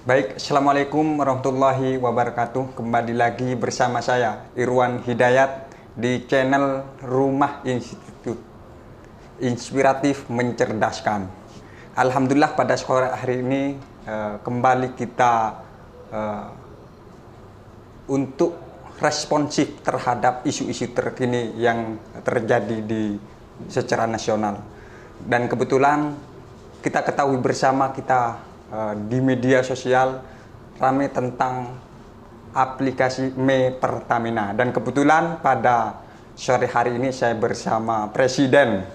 Baik, Assalamualaikum warahmatullahi wabarakatuh. Kembali lagi bersama saya, Irwan Hidayat, di channel Rumah Institut. Inspiratif mencerdaskan. Alhamdulillah pada sore hari ini kembali kita untuk responsif terhadap isu-isu terkini yang terjadi secara nasional. Dan kebetulan kita ketahui bersama di media sosial ramai tentang aplikasi Me Pertamina, dan kebetulan pada sore hari ini saya bersama Presiden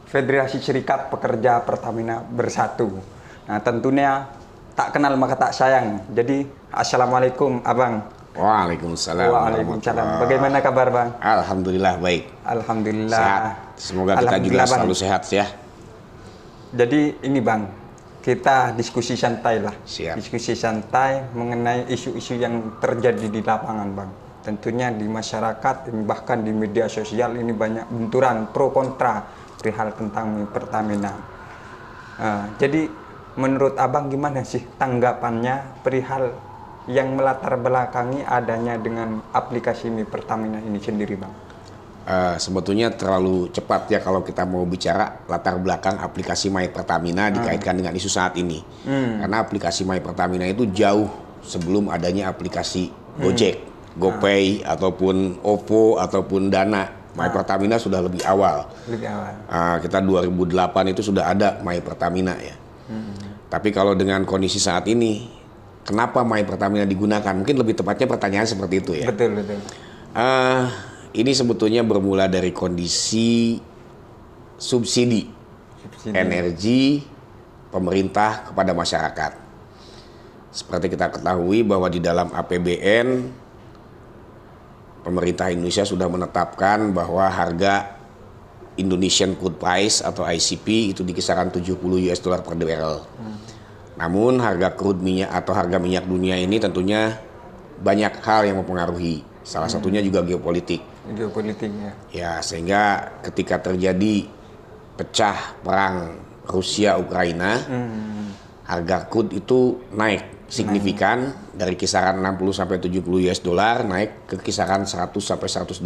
Federasi Serikat Pekerja Pertamina Bersatu. Nah, tentunya tak kenal maka tak sayang. Jadi assalamualaikum Abang. Waalaikumsalam. Waalaikumsalam. Bagaimana kabar Bang? Alhamdulillah baik. Alhamdulillah. Sehat. Semoga kita juga selalu sehat ya. Jadi ini Bang, kita diskusi santai lah. Siap. Diskusi santai mengenai isu-isu yang terjadi di lapangan Bang. Tentunya di masyarakat, bahkan di media sosial ini banyak benturan pro kontra perihal tentang Pertamina. Jadi menurut Abang gimana sih tanggapannya perihal yang melatar belakangi adanya dengan aplikasi Mi Pertamina ini sendiri Bang? Sebetulnya terlalu cepat ya kalau kita mau bicara latar belakang aplikasi My Pertamina dikaitkan dengan isu saat ini. Karena aplikasi My Pertamina itu jauh sebelum adanya aplikasi Gojek, GoPay, ataupun OVO, ataupun Dana. My Pertamina sudah lebih awal. Kita 2008 itu sudah ada My Pertamina ya. Tapi kalau dengan kondisi saat ini, kenapa My Pertamina digunakan? Mungkin lebih tepatnya pertanyaan seperti itu ya. Betul, betul. Ini sebetulnya bermula dari kondisi subsidi energi pemerintah kepada masyarakat. Seperti kita ketahui bahwa di dalam APBN pemerintah Indonesia sudah menetapkan bahwa harga Indonesian Crude Price atau ICP itu di kisaran $70 per barrel. Namun harga crude minyak atau harga minyak dunia ini tentunya banyak hal yang mempengaruhi. Salah satunya juga geopolitik. Geopolitiknya. Ya, sehingga ketika terjadi pecah perang Rusia-Ukraina, harga crude itu naik signifikan dari kisaran 60 sampai $70 naik ke kisaran 100 sampai $120.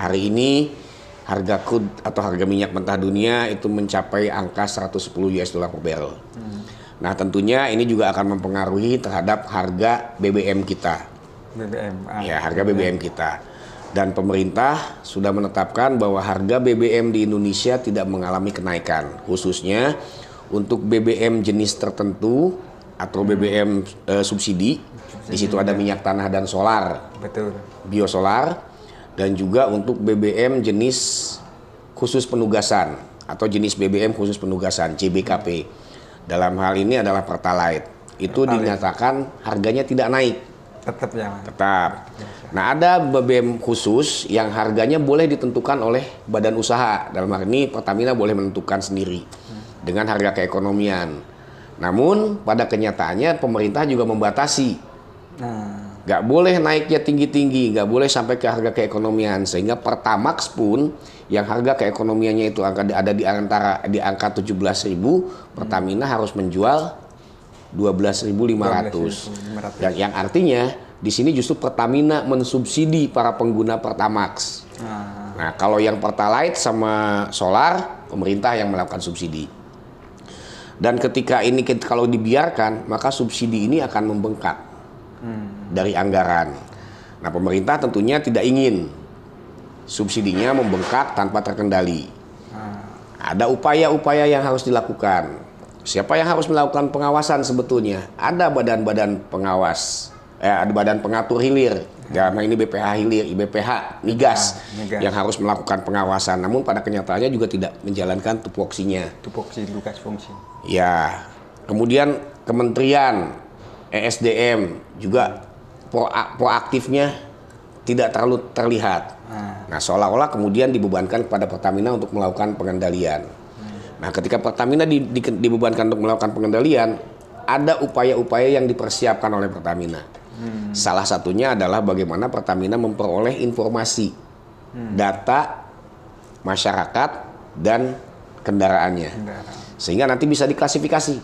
Hari ini harga crude atau harga minyak mentah dunia itu mencapai angka $110 per barrel. Nah, tentunya ini juga akan mempengaruhi terhadap harga BBM kita. Ya, harga BBM kita. Dan pemerintah sudah menetapkan bahwa harga BBM di Indonesia tidak mengalami kenaikan, khususnya untuk BBM jenis tertentu atau BBM subsidi. Di situ ada minyak tanah dan solar, betul, biosolar, dan juga untuk BBM jenis khusus penugasan atau jenis BBM khusus penugasan JBKP. Dalam hal ini adalah Pertalite. Itu dinyatakan harganya tidak naik. Tetap ya. Tetap. Nah, ada BBM khusus yang harganya boleh ditentukan oleh badan usaha. Dalam hal ini Pertamina boleh menentukan sendiri dengan harga keekonomian. Namun pada kenyataannya pemerintah juga membatasi. Nggak boleh naiknya tinggi-tinggi, nggak boleh sampai ke harga keekonomian. Sehingga Pertamax pun yang harga keekonomiannya itu ada di angka 17.000, Pertamina harus menjual 12.500. Dan yang artinya di sini justru Pertamina mensubsidi para pengguna Pertamax. Nah, kalau yang Pertalite sama solar, pemerintah yang melakukan subsidi. Dan ketika ini kalau dibiarkan, maka subsidi ini akan membengkak dari anggaran. Nah, pemerintah tentunya tidak ingin subsidinya membengkak tanpa terkendali. Ada upaya-upaya yang harus dilakukan. Siapa yang harus melakukan pengawasan sebetulnya? Ada badan-badan pengawas, ada badan pengatur hilir, dalam ini BPH hilir, IBPH, Migas, yang harus melakukan pengawasan. Namun pada kenyataannya juga tidak menjalankan tupoksinya. Tupoksi tugas fungsi. Ya, kemudian Kementerian ESDM juga proaktifnya tidak terlalu terlihat. Nah, seolah-olah kemudian dibebankan kepada Pertamina untuk melakukan pengendalian. Nah, ketika Pertamina dibebankan untuk melakukan pengendalian, ada upaya-upaya yang dipersiapkan oleh Pertamina. Salah satunya adalah bagaimana Pertamina memperoleh informasi, data masyarakat dan kendaraannya. Sehingga nanti bisa diklasifikasi.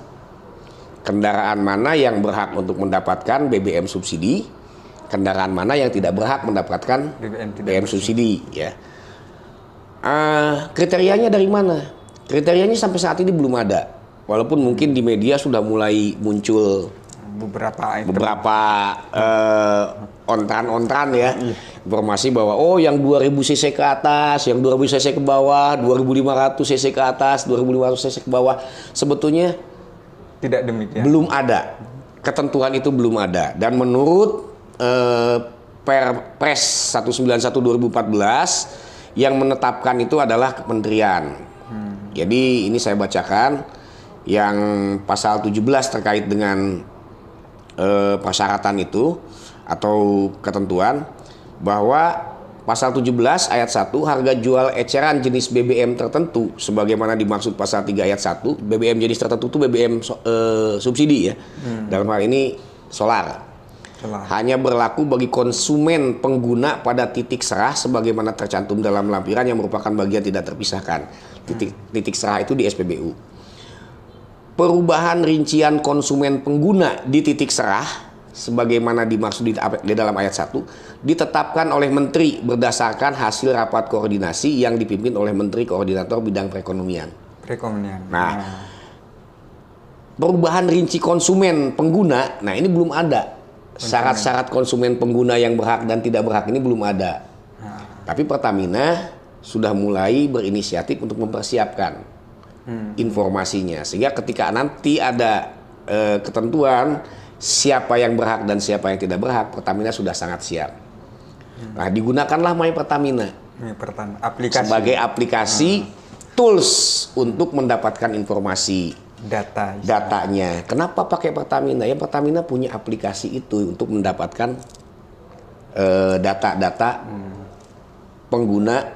kendaraan mana yang berhak untuk mendapatkan BBM subsidi, kendaraan mana yang tidak berhak mendapatkan BBM subsidi, ya. Kriterianya dari mana? Kriterianya sampai saat ini belum ada. Walaupun mungkin di media sudah mulai muncul beberapa ontran ya, informasi bahwa yang 2000 cc ke atas, yang 2000 cc ke bawah, 2500 cc ke atas, 2500 cc ke bawah. Sebetulnya tidak demikian. Belum ada. Ketentuan itu belum ada. Dan menurut Perpres 191 2014 yang menetapkan itu adalah kementerian. Jadi ini saya bacakan yang pasal 17 terkait dengan persyaratan itu atau ketentuan, bahwa pasal 17 ayat 1, harga jual eceran jenis BBM tertentu sebagaimana dimaksud pasal 3 ayat 1, BBM jenis tertentu itu BBM subsidi ya. Dalam hal ini solar. Hanya berlaku bagi konsumen pengguna pada titik serah sebagaimana tercantum dalam lampiran yang merupakan bagian tidak terpisahkan. Titik serah itu di SPBU. Perubahan rincian konsumen pengguna di titik serah sebagaimana dimaksud di dalam ayat 1 ditetapkan oleh Menteri berdasarkan hasil rapat koordinasi yang dipimpin oleh Menteri Koordinator Bidang Perekonomian. Nah, perubahan rinci konsumen pengguna, nah ini belum ada. Syarat-syarat konsumen pengguna yang berhak dan tidak berhak ini belum ada. Tapi Pertamina sudah mulai berinisiatif untuk mempersiapkan informasinya, sehingga ketika nanti ada ketentuan siapa yang berhak dan siapa yang tidak berhak, Pertamina sudah sangat siap. Nah, digunakanlah My Pertamina sebagai aplikasi tools untuk mendapatkan informasi datanya. Kenapa pakai Pertamina? Ya Pertamina punya aplikasi itu untuk mendapatkan data-data pengguna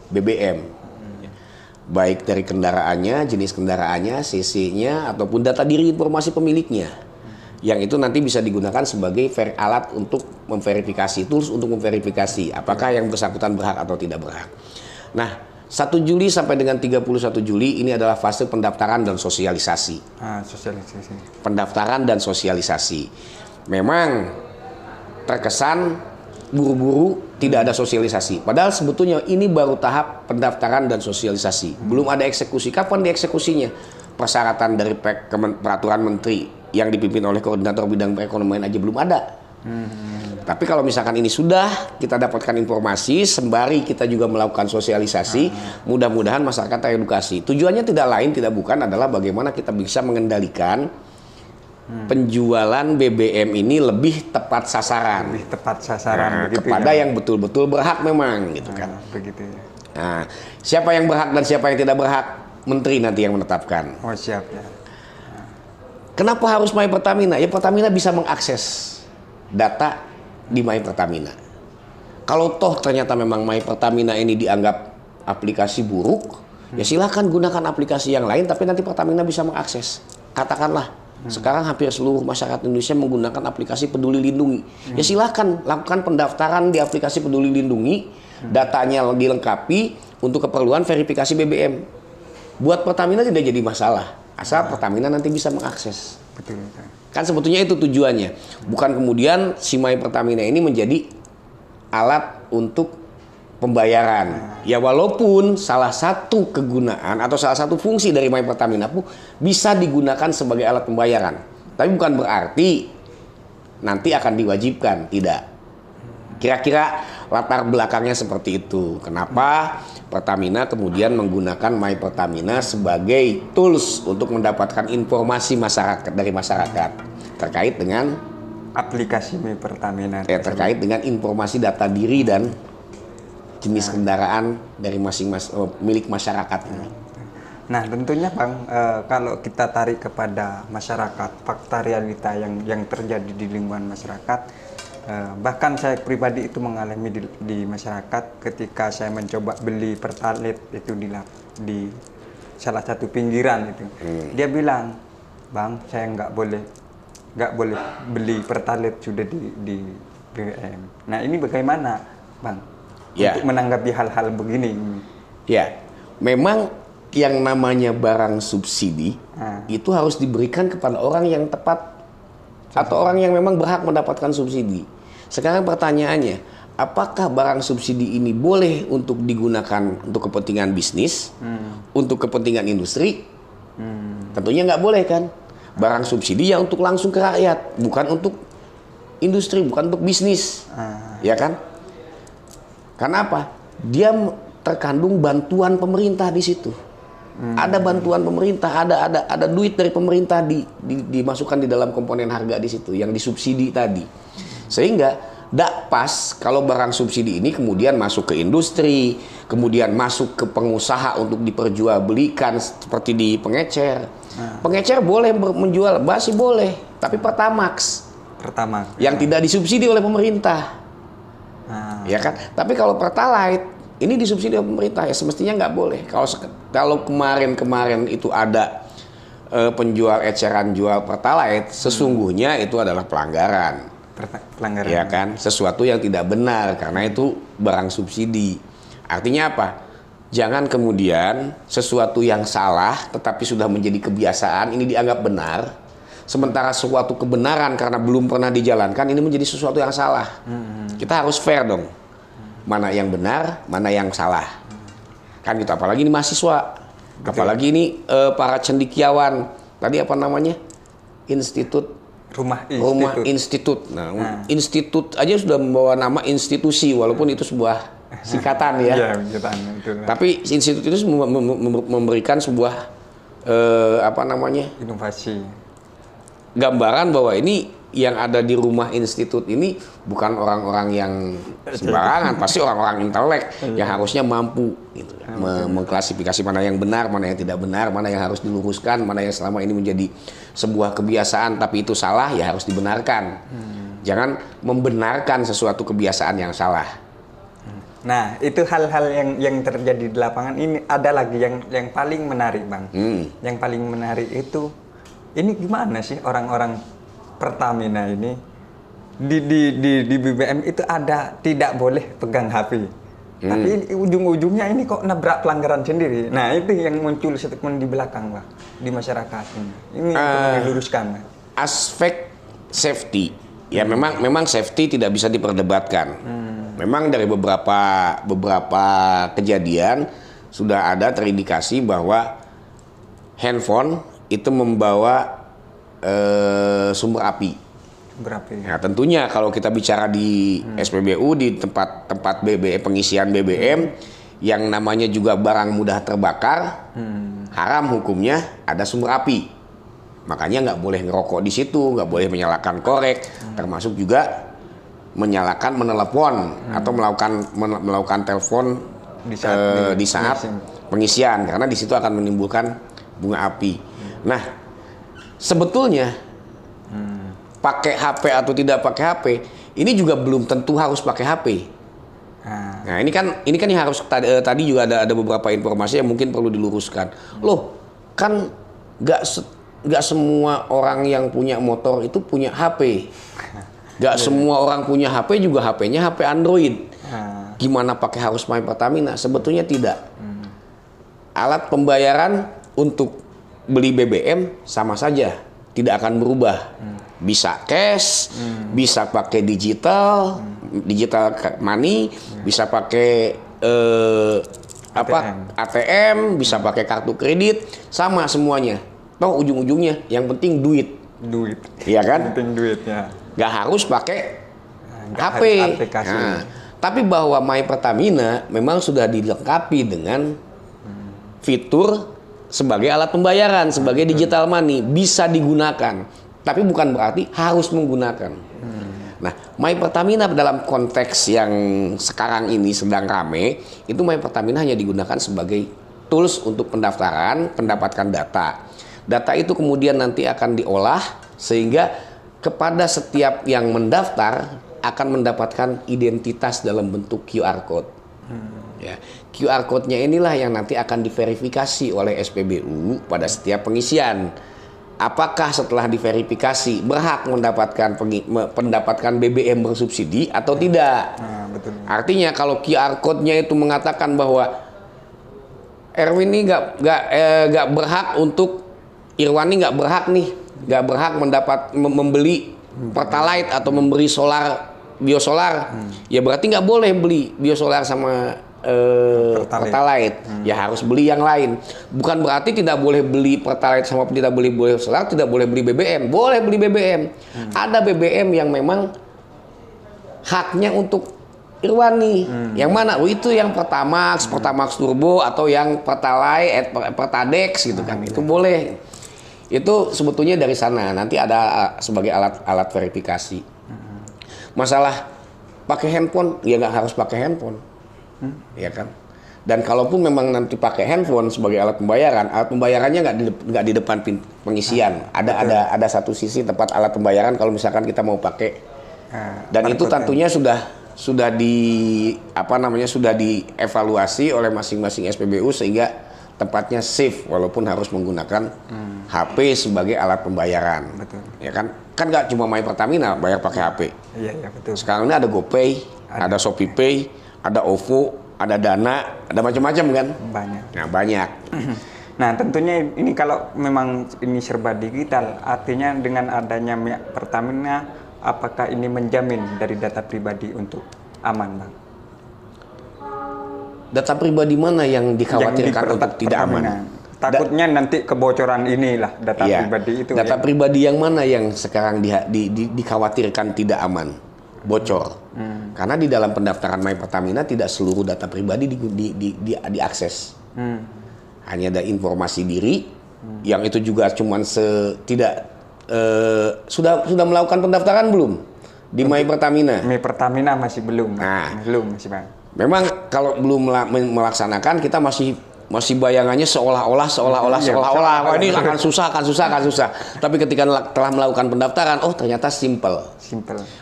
BBM, baik dari kendaraannya, jenis kendaraannya, CC-nya, ataupun data diri informasi pemiliknya. Yang itu nanti bisa digunakan sebagai alat untuk memverifikasi, tools untuk memverifikasi apakah yang bersangkutan berhak atau tidak berhak. Nah, 1 Juli sampai dengan 31 Juli ini adalah fase pendaftaran dan sosialisasi. Pendaftaran dan sosialisasi. Memang terkesan buru-buru, tidak ada sosialisasi. Padahal sebetulnya ini baru tahap pendaftaran dan sosialisasi. Belum ada eksekusi. Kapan dieksekusinya? Persyaratan dari peraturan menteri yang dipimpin oleh Koordinator Bidang Perekonomian aja belum ada. Tapi kalau misalkan ini sudah kita dapatkan informasi, sembari kita juga melakukan sosialisasi, mudah-mudahan masyarakat teredukasi. Tujuannya tidak lain, tidak bukan adalah bagaimana kita bisa mengendalikan penjualan BBM ini lebih tepat sasaran. Kepada yang betul-betul berhak memang, gitu kan. Nah, siapa yang berhak dan siapa yang tidak berhak, menteri nanti yang menetapkan. Siap ya. Kenapa harus My Pertamina? Ya Pertamina bisa mengakses data di My Pertamina. Kalau toh ternyata memang My Pertamina ini dianggap aplikasi buruk, ya silakan gunakan aplikasi yang lain, tapi nanti Pertamina bisa mengakses. Katakanlah sekarang hampir seluruh masyarakat Indonesia menggunakan aplikasi Peduli Lindungi. Ya silakan lakukan pendaftaran di aplikasi Peduli Lindungi, datanya dilengkapi untuk keperluan verifikasi BBM. Buat Pertamina tidak jadi masalah. Asal Pertamina nanti bisa mengakses. Betul. Kan sebetulnya itu tujuannya. Bukan kemudian si My Pertamina ini menjadi alat untuk pembayaran. Ya walaupun salah satu kegunaan atau salah satu fungsi dari My Pertamina pun bisa digunakan sebagai alat pembayaran. Tapi bukan berarti nanti akan diwajibkan. Tidak. Kira-kira latar belakangnya seperti itu. Kenapa Pertamina kemudian menggunakan My Pertamina sebagai tools untuk mendapatkan informasi masyarakat dari masyarakat terkait dengan aplikasi My Pertamina. Terkait dengan informasi data diri dan jenis kendaraan dari masing-masing milik masyarakat. Nah, tentunya Bang, kalau kita tarik kepada masyarakat, fakta realita yang terjadi di lingkungan masyarakat. Bahkan saya pribadi itu mengalami di masyarakat ketika saya mencoba beli Pertalite itu di salah satu pinggiran itu. Dia bilang, Bang, saya nggak boleh beli Pertalite sudah di BBM. Nah, ini bagaimana Bang untuk menanggapi hal-hal begini? Ya, memang yang namanya barang subsidi itu harus diberikan kepada orang yang tepat atau orang yang memang berhak mendapatkan subsidi. Sekarang pertanyaannya, apakah barang subsidi ini boleh untuk digunakan untuk kepentingan bisnis, untuk kepentingan industri? Tentunya nggak boleh kan. Barang subsidi ya untuk langsung ke rakyat, bukan untuk industri, bukan untuk bisnis, ya kan? Karena apa? Dia terkandung bantuan pemerintah di situ. Ada bantuan pemerintah, ada duit dari pemerintah dimasukkan di dalam komponen harga di situ yang disubsidi tadi. Sehingga tidak pas kalau barang subsidi ini kemudian masuk ke industri, kemudian masuk ke pengusaha untuk diperjualbelikan seperti di pengecer. Pengecer boleh menjual basi boleh, tapi Pertamax yang tidak disubsidi oleh pemerintah. Ya kan? Tapi kalau Pertalite ini disubsidi oleh pemerintah, ya semestinya nggak boleh. Kalau kemarin itu ada penjual eceran jual Pertalite, sesungguhnya itu adalah pelanggaran. Ya kan? Sesuatu yang tidak benar karena itu barang subsidi. Artinya apa? Jangan kemudian sesuatu yang salah tetapi sudah menjadi kebiasaan ini dianggap benar. Sementara suatu kebenaran karena belum pernah dijalankan ini menjadi sesuatu yang salah. Kita harus fair dong. Mana yang benar, mana yang salah. Kan gitu, apalagi ini mahasiswa. Betul. Apalagi ini para cendekiawan. Tadi apa namanya? Rumah institut. Nah, institut aja sudah membawa nama institusi walaupun itu sebuah singkatan ya. Tapi institut itu memberikan sebuah inovasi. Gambaran bahwa ini yang ada di rumah institut ini bukan orang-orang yang sembarangan, pasti orang-orang intelek yang harusnya mampu gitu, mengklasifikasi mana yang benar, mana yang tidak benar, mana yang harus diluruskan, mana yang selama ini menjadi sebuah kebiasaan tapi itu salah, ya harus dibenarkan. Jangan membenarkan sesuatu kebiasaan yang salah. Nah, itu hal-hal yang terjadi di lapangan ini. Ada lagi yang paling menarik, Bang. Yang paling menarik itu, ini gimana sih orang-orang Pertamina ini di BBM itu ada tidak boleh pegang HP. Tapi ujung-ujungnya ini kok nabrak pelanggaran sendiri. Nah, itu yang muncul statement di belakang, Pak, di masyarakat ini. Ini untuk diluruskan, Pak. Aspek safety. Ya memang safety tidak bisa diperdebatkan. Memang dari beberapa kejadian sudah ada terindikasi bahwa handphone itu membawa sumber api. Nah, tentunya kalau kita bicara di SPBU, di tempat BBM, pengisian BBM yang namanya juga barang mudah terbakar, haram hukumnya ada sumber api. Makanya nggak boleh ngerokok di situ, nggak boleh menyalakan korek, termasuk juga menyalakan menelepon atau melakukan telepon di saat pengisian, karena di situ akan menimbulkan bunga api. Nah, sebetulnya pakai HP atau tidak pakai HP ini juga belum tentu harus pakai HP. Nah, ini kan yang harus tadi juga ada beberapa informasi yang mungkin perlu diluruskan. Loh, kan nggak semua orang yang punya motor itu punya HP. Nggak semua orang punya HP juga HP-nya HP Android. Gimana pakai harus My Pertamina? Sebetulnya tidak. Alat pembayaran untuk beli BBM sama saja, tidak akan berubah. Bisa cash, bisa pakai digital money, bisa pakai ATM, bisa pakai kartu kredit, sama semuanya. Toh ujung-ujungnya yang penting duit. Iya kan? Penting duitnya. Nggak harus pakai HP. Nah, tapi bahwa My Pertamina memang sudah dilengkapi dengan fitur sebagai alat pembayaran, sebagai digital money, bisa digunakan. Tapi bukan berarti harus menggunakan. Nah, My Pertamina dalam konteks yang sekarang ini sedang rame, itu My Pertamina hanya digunakan sebagai tools untuk pendaftaran, mendapatkan data. Data itu kemudian nanti akan diolah sehingga kepada setiap yang mendaftar akan mendapatkan identitas dalam bentuk QR code. Ya, QR code-nya inilah yang nanti akan diverifikasi oleh SPBU pada setiap pengisian. Apakah setelah diverifikasi berhak mendapatkan BBM bersubsidi atau tidak? Betul. Artinya kalau QR code-nya itu mengatakan bahwa Erwin ini nggak berhak untuk, Irwan ini nggak berhak membeli pertalite atau memberi biosolar. Ya berarti nggak boleh beli biosolar sama pertalite. Ya harus beli yang lain. Bukan berarti tidak boleh beli pertalite sama tidak boleh biosolar, tidak boleh beli BBM. Boleh beli BBM. Ada BBM yang memang haknya untuk Irwani. Yang mana? Oh, itu yang Pertamax Turbo atau yang Pertalite, Pertadex gitu kan. Itu boleh. Itu sebetulnya dari sana. Nanti ada sebagai alat verifikasi. Masalah pakai handphone, ya nggak harus pakai handphone. Ya kan? Dan kalaupun memang nanti pakai handphone sebagai alat pembayarannya nggak di depan pengisian. Ada satu sisi tempat alat pembayaran kalau misalkan kita mau pakai. Dan itu tentunya sudah dievaluasi oleh masing-masing SPBU sehingga tempatnya safe walaupun harus menggunakan HP sebagai alat pembayaran. Betul. Ya kan nggak cuma My Pertamina bayar pakai HP. Iya, betul. Sekarang ini ada GoPay, ada ShopeePay, ada OVO, ada Dana, ada macam-macam kan? Banyak. Nah, banyak. Nah, tentunya ini kalau memang ini serba digital, artinya dengan adanya minyak Pertamina, apakah ini menjamin dari data pribadi untuk aman, Bang? Data pribadi mana yang dikhawatirkan untuk tidak aman? Takutnya nanti kebocoran inilah data pribadi itu. Data pribadi yang mana yang sekarang dikhawatirkan tidak aman? Bocor. Karena di dalam pendaftaran My Pertamina tidak seluruh data pribadi diakses. Hanya ada informasi diri yang itu juga cuman sudah melakukan pendaftaran belum di My Pertamina? My Pertamina masih belum. Masih Bang. Memang kalau belum melaksanakan kita masih bayangannya seolah-olah wah ini akan susah. Tapi ketika telah melakukan pendaftaran, oh ternyata simple.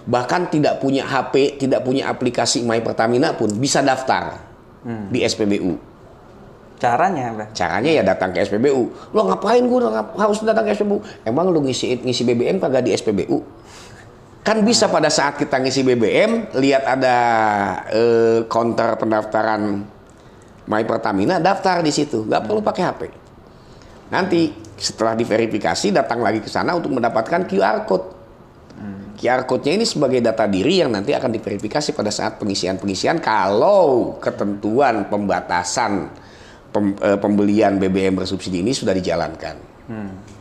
Bahkan tidak punya HP, tidak punya aplikasi My Pertamina pun bisa daftar di SPBU. Caranya apa? Caranya ya datang ke SPBU. Lo ngapain harus datang ke SPBU? Emang lo ngisi BBM kagak di SPBU? Kan bisa pada saat kita ngisi BBM, lihat ada counter pendaftaran My Pertamina, daftar di situ. Nggak perlu pakai HP. Nanti setelah diverifikasi, datang lagi ke sana untuk mendapatkan QR Code. QR Code-nya ini sebagai data diri yang nanti akan diverifikasi pada saat pengisian kalau ketentuan pembatasan pembelian BBM bersubsidi ini sudah dijalankan.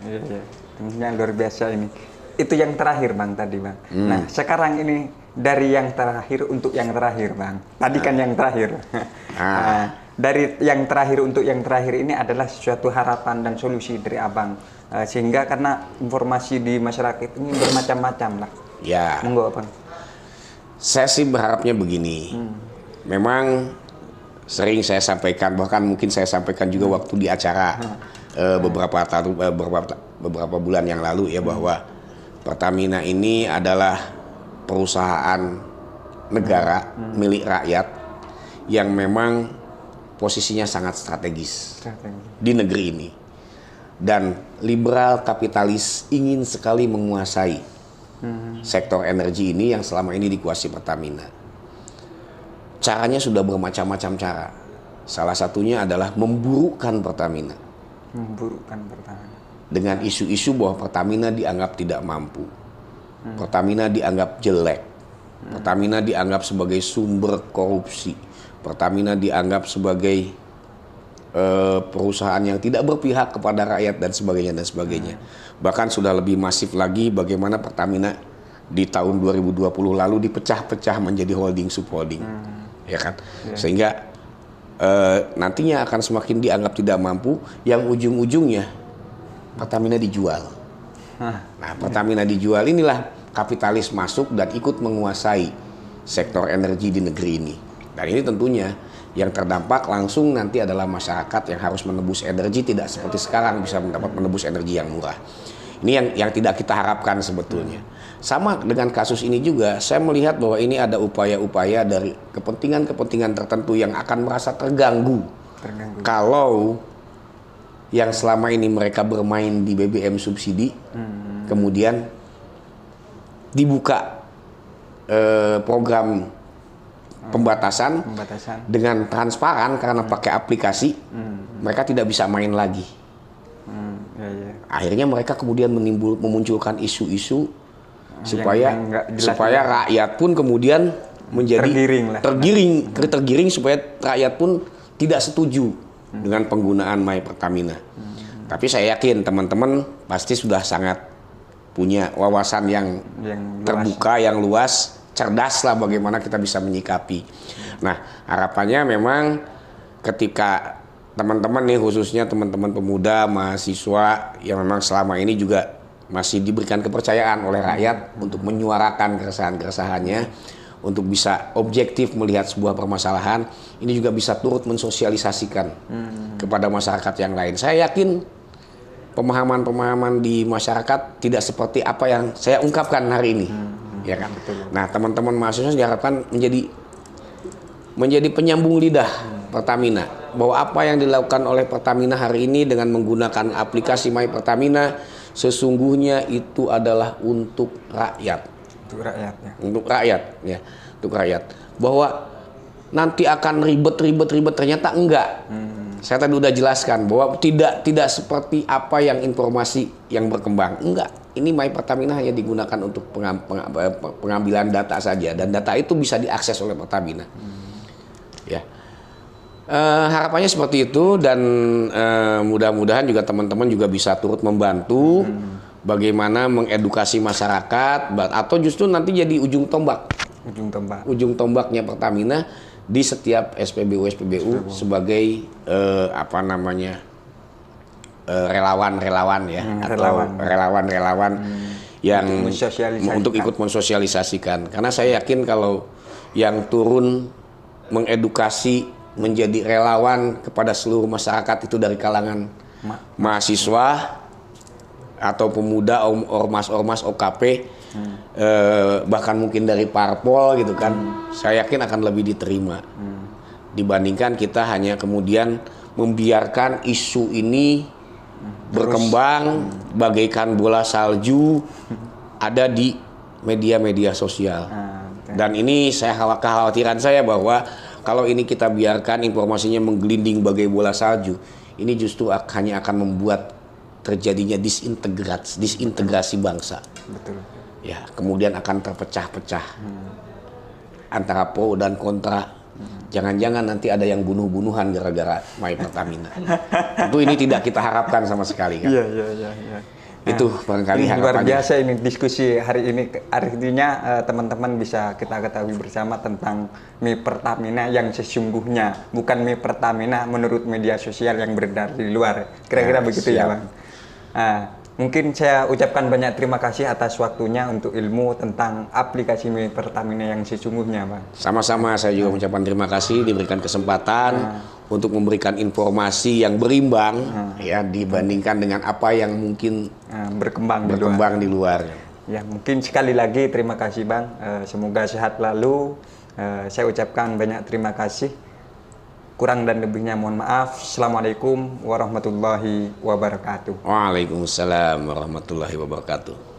Iya. Tentunya luar biasa ini. Itu yang terakhir Bang tadi Bang. Nah sekarang ini dari yang terakhir untuk yang terakhir Bang. Tadi kan yang terakhir. Dari yang terakhir untuk yang terakhir ini adalah suatu harapan dan solusi dari Abang. Sehingga karena informasi di masyarakat ini bermacam-macam lah. Ya. Monggo Bang. Saya sih berharapnya begini. Memang sering saya sampaikan, bahkan mungkin saya sampaikan juga waktu di acara beberapa bulan yang lalu ya, bahwa Pertamina ini adalah perusahaan negara milik rakyat yang memang posisinya sangat strategis di negeri ini, dan liberal kapitalis ingin sekali menguasai sektor energi ini yang selama ini dikuasai Pertamina. Caranya sudah bermacam-macam cara. Salah satunya adalah memburukkan Pertamina. Dengan isu-isu bahwa Pertamina dianggap tidak mampu. Pertamina dianggap jelek. Pertamina dianggap sebagai sumber korupsi. Pertamina dianggap sebagai perusahaan yang tidak berpihak kepada rakyat dan sebagainya. Bahkan sudah lebih masif lagi bagaimana Pertamina di tahun 2020 lalu dipecah-pecah menjadi holding subholding. Ya kan? Sehingga nantinya akan semakin dianggap tidak mampu, yang ujung-ujungnya Pertamina dijual. Nah, Pertamina dijual, inilah kapitalis masuk dan ikut menguasai sektor energi di negeri ini. Dan ini tentunya yang terdampak langsung nanti adalah masyarakat yang harus menebus energi, tidak seperti sekarang bisa mendapat menebus energi yang murah. Ini yang tidak kita harapkan sebetulnya. Sama dengan kasus ini juga, saya melihat bahwa ini ada upaya-upaya dari kepentingan-kepentingan tertentu yang akan merasa terganggu. Kalau yang selama ini mereka bermain di BBM subsidi, kemudian dibuka program pembatasan dengan transparan karena pakai aplikasi, mereka tidak bisa main lagi. Akhirnya mereka kemudian memunculkan isu-isu supaya rakyat pun kemudian menjadi tergiring supaya rakyat pun tidak setuju dengan penggunaan My Pertamina. Tapi saya yakin teman-teman pasti sudah sangat punya wawasan yang terbuka, yang luas, cerdas lah bagaimana kita bisa menyikapi. Nah, harapannya memang ketika teman-teman nih, khususnya teman-teman pemuda, mahasiswa yang memang selama ini juga masih diberikan kepercayaan oleh rakyat untuk menyuarakan keresahan-keresahannya, untuk bisa objektif melihat sebuah permasalahan, ini juga bisa turut mensosialisasikan kepada masyarakat yang lain. Saya yakin pemahaman-pemahaman di masyarakat tidak seperti apa yang saya ungkapkan hari ini. Ya kan? Nah, teman-teman mahasiswa diharapkan menjadi penyambung lidah Pertamina, bahwa apa yang dilakukan oleh Pertamina hari ini dengan menggunakan aplikasi My Pertamina sesungguhnya itu adalah untuk rakyat. Untuk rakyat. Bahwa nanti akan ribet ternyata enggak. Saya tadi udah jelaskan bahwa tidak seperti apa yang informasi yang berkembang. Enggak. Ini My Pertamina hanya digunakan untuk pengambilan data saja, dan data itu bisa diakses oleh Pertamina. Ya. Harapannya seperti itu, dan mudah-mudahan juga teman-teman juga bisa turut membantu bagaimana mengedukasi masyarakat, atau justru nanti jadi ujung tombaknya Pertamina di setiap SPBU sebagai relawan yang untuk ikut mensosialisasikan. Karena saya yakin kalau yang turun mengedukasi menjadi relawan kepada seluruh masyarakat itu dari kalangan mahasiswa atau pemuda, ormas OKP, bahkan mungkin dari parpol gitu kan, saya yakin akan lebih diterima dibandingkan kita hanya kemudian membiarkan isu ini berkembang bagaikan bola salju ada di media-media sosial. Dan ini kekhawatiran saya bahwa kalau ini kita biarkan informasinya menggelinding bagai bola salju, ini justru hanya akan membuat terjadinya disintegrasi bangsa. Betul. Ya, kemudian akan terpecah-pecah antara pro dan kontra. Jangan-jangan nanti ada yang bunuh-bunuhan gara-gara My Pertamina. Tentu ini tidak kita harapkan sama sekali kan. Iya. Itu barangkali harapannya. Luar biasa ini diskusi hari ini. Artinya teman-teman bisa kita ketahui bersama tentang My Pertamina yang sesungguhnya, bukan My Pertamina menurut media sosial yang beredar di luar. Kira-kira begitu ya, Bang. Mungkin saya ucapkan banyak terima kasih atas waktunya untuk ilmu tentang aplikasi My Pertamina yang sesungguhnya, Bang. Sama-sama, saya juga mengucapkan terima kasih diberikan kesempatan untuk memberikan informasi yang berimbang ya dibandingkan dengan apa yang mungkin berkembang di luar. Ya, mungkin sekali lagi terima kasih, Bang. Semoga sehat lalu. Saya ucapkan banyak terima kasih. Kurang dan lebihnya mohon maaf. Assalamualaikum warahmatullahi wabarakatuh. Waalaikumsalam warahmatullahi wabarakatuh.